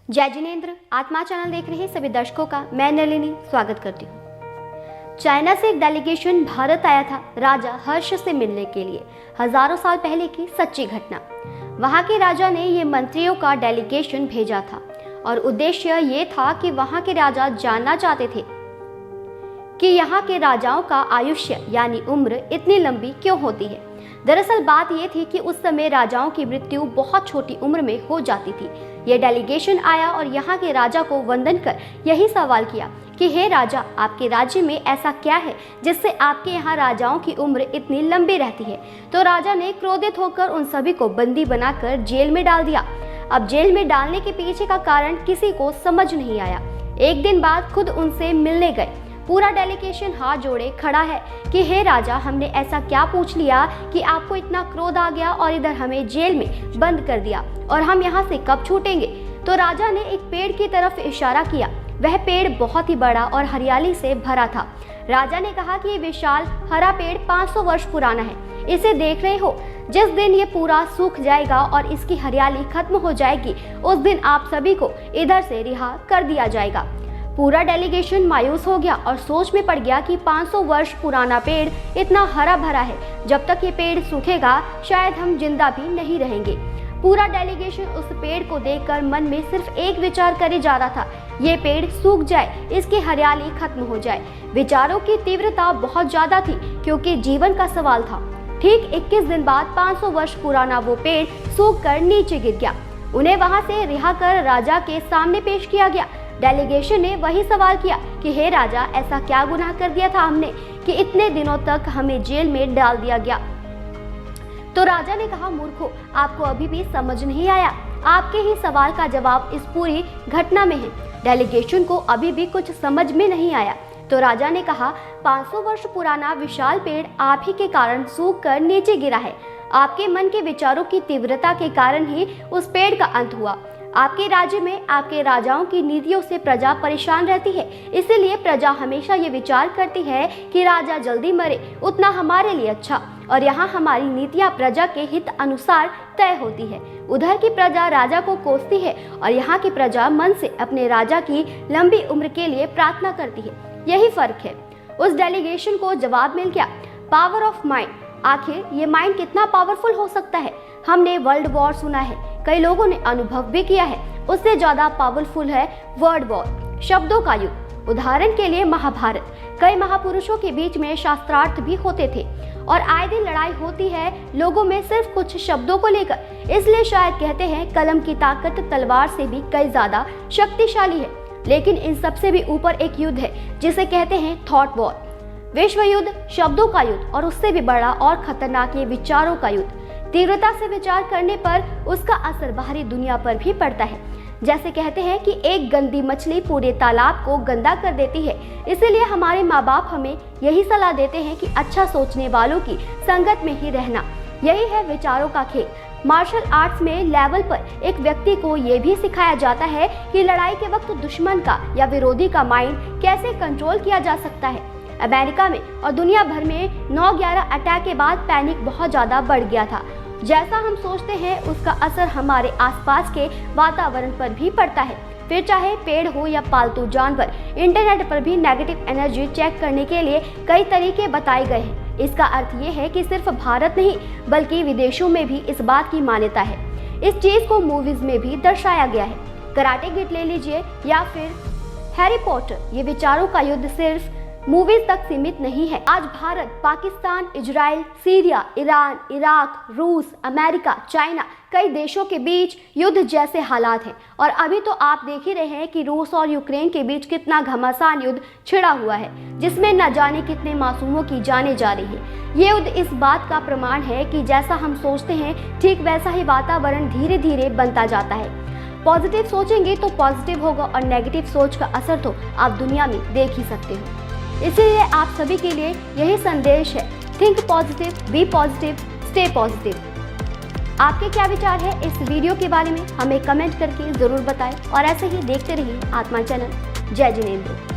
जय जिनेंद्र। आत्मा चैनल देख रहे सभी दर्शकों का मैं नलिनी स्वागत करती हूँ। चाइना से एक डेलीगेशन भारत आया था राजा हर्ष से मिलने के लिए। हजारों साल पहले की सच्ची घटना। वहाँ के राजा ने ये मंत्रियों का डेलीगेशन भेजा था और उद्देश्य ये था कि वहाँ के राजा जानना चाहते थे कि यहाँ के राजाओं का आयुष्य यानी उम्र इतनी लंबी क्यों होती है। दरअसल बात ये थी कि उस समय राजाओं की मृत्यु बहुत छोटी उम्र में हो जाती थी। ये डेलीगेशन आया और यहाँ के राजा को वंदन कर यही सवाल किया कि हे राजा, आपके राज्य में ऐसा क्या है जिससे आपके यहाँ राजाओं की उम्र इतनी लंबी रहती है। तो राजा ने क्रोधित होकर उन सभी को बंदी बनाकर जेल में डाल दिया। अब जेल में डालने के पीछे का कारण किसी को समझ नहीं आया। एक दिन बाद खुद उनसे मिलने गए। पूरा डेलीगेशन हाथ जोड़े खड़ा है कि हे राजा, हमने ऐसा क्या पूछ लिया कि आपको इतना क्रोध आ गया और इधर हमें जेल में बंद कर दिया, और हम यहाँ से कब छूटेंगे। तो राजा ने एक पेड़ की तरफ इशारा किया। वह पेड़ बहुत ही बड़ा और हरियाली से भरा था। राजा ने कहा कि ये विशाल हरा पेड़ 500 वर्ष पुराना है। इसे देख रहे हो, जिस दिन ये पूरा सूख जाएगा और इसकी हरियाली खत्म हो जाएगी, उस दिन आप सभी को इधर से रिहा कर दिया जाएगा। पूरा डेलीगेशन मायूस हो गया और सोच में पड़ गया कि 500 वर्ष पुराना पेड़ इतना हरा भरा है, जब तक ये पेड़ सूखेगा शायद हम जिंदा भी नहीं रहेंगे। पूरा डेलीगेशन उस पेड़ को देखकर मन में सिर्फ एक विचार करे जा रहा था, ये पेड़ सूख जाए, इसकी हरियाली खत्म हो जाए। विचारों की तीव्रता बहुत ज्यादा थी क्योंकि जीवन का सवाल था। ठीक 21 दिन बाद 500 वर्ष पुराना वो पेड़ सूख कर नीचे गिर गया। उन्हें वहां से रिहा कर राजा के सामने पेश किया गया। डेलीगेशन ने वही सवाल किया कि हे राजा, ऐसा क्या गुनाह कर दिया था हमने कि इतने दिनों तक हमें जेल में डाल दिया गया। तो राजा ने कहा, मूर्खों, आपको अभी भी समझ नहीं आया। आपके ही सवाल का जवाब इस पूरी घटना में है। डेलीगेशन को अभी भी कुछ समझ में नहीं आया। तो राजा ने कहा, 500 वर्ष पुराना विशाल पेड़ आप ही के कारण सूख कर नीचे गिरा है। आपके मन के विचारों की तीव्रता के कारण ही उस पेड़ का अंत हुआ। आपके राज्य में आपके राजाओं की नीतियों से प्रजा परेशान रहती है, इसीलिए प्रजा हमेशा ये विचार करती है कि राजा जल्दी मरे, उतना हमारे लिए अच्छा। और यहाँ हमारी नीतियाँ प्रजा के हित अनुसार तय होती है। उधर की प्रजा राजा को कोसती है और यहाँ की प्रजा मन से अपने राजा की लंबी उम्र के लिए प्रार्थना करती है। यही फर्क है। उस डेलीगेशन को जवाब मिल गया, पावर ऑफ माइंड। आखिर ये माइंड कितना पावरफुल हो सकता है। हमने वर्ल्ड वॉर सुना है, कई लोगों ने अनुभव भी किया है। उससे ज्यादा पावरफुल है वर्ड वॉर, शब्दों का युद्ध। उदाहरण के लिए महाभारत। कई महापुरुषों के बीच में शास्त्रार्थ भी होते थे और आए दिन लड़ाई होती है लोगों में सिर्फ कुछ शब्दों को लेकर। इसलिए शायद कहते हैं कलम की ताकत तलवार से भी कई ज्यादा शक्तिशाली है। लेकिन इन सबसे भी ऊपर एक युद्ध है जिसे कहते हैं थॉट वॉर, विश्व युद्ध, शब्दों का युद्ध। और उससे भी बड़ा और खतरनाक ये विचारों का युद्ध। तीव्रता से विचार करने पर उसका असर बाहरी दुनिया पर भी पड़ता है। जैसे कहते हैं कि एक गंदी मछली पूरे तालाब को गंदा कर देती है। इसीलिए हमारे माँ बाप हमें यही सलाह देते हैं कि अच्छा सोचने वालों की संगत में ही रहना। यही है विचारों का खेल। मार्शल आर्ट्स में लेवल पर एक व्यक्ति को ये भी सिखाया जाता है कि लड़ाई के वक्त दुश्मन का या विरोधी का माइंड कैसे कंट्रोल किया जा सकता है। अमेरिका में और दुनिया भर में 9/11 अटैक के बाद पैनिक बहुत ज्यादा बढ़ गया था। जैसा हम सोचते हैं उसका असर हमारे आसपास के वातावरण पर भी पड़ता है। फिर चाहे पेड़ हो या पालतू जानवर। इंटरनेट पर भी नेगेटिव एनर्जी चेक करने के लिए कई तरीके बताए गए हैं। इसका अर्थ ये है कि सिर्फ भारत नहीं बल्कि विदेशों में भी इस बात की मान्यता है। इस चीज को मूवीज में भी दर्शाया गया है। कराटे किड ले लीजिए या फिर हैरी पॉटर। ये विचारों का युद्ध सिर्फ मूवीज तक सीमित नहीं है। आज Bharat, Pakistan, Israel, Syria, Iran, Iraq, रूस, अमेरिका, चाइना, कई देशों के बीच युद्ध जैसे हालात हैं। और अभी तो आप देख ही रहे हैं कि रूस और यूक्रेन के बीच कितना घमासान युद्ध छिड़ा हुआ है, जिसमें न जाने कितने मासूमों की जानें जा रही है। ये युद्ध इस बात का प्रमाण है कि जैसा हम सोचते हैं ठीक वैसा ही वातावरण धीरे धीरे बनता जाता है। पॉजिटिव सोचेंगे तो पॉजिटिव होगा और नेगेटिव सोच का असर तो आप दुनिया में देख ही सकते हो। इसीलिए आप सभी के लिए यही संदेश है, think positive, be positive, stay positive. आपके क्या विचार है इस वीडियो के बारे में हमें कमेंट करके जरूर बताएं और ऐसे ही देखते रहिए आत्मा चैनल। जय जिनेंद्र।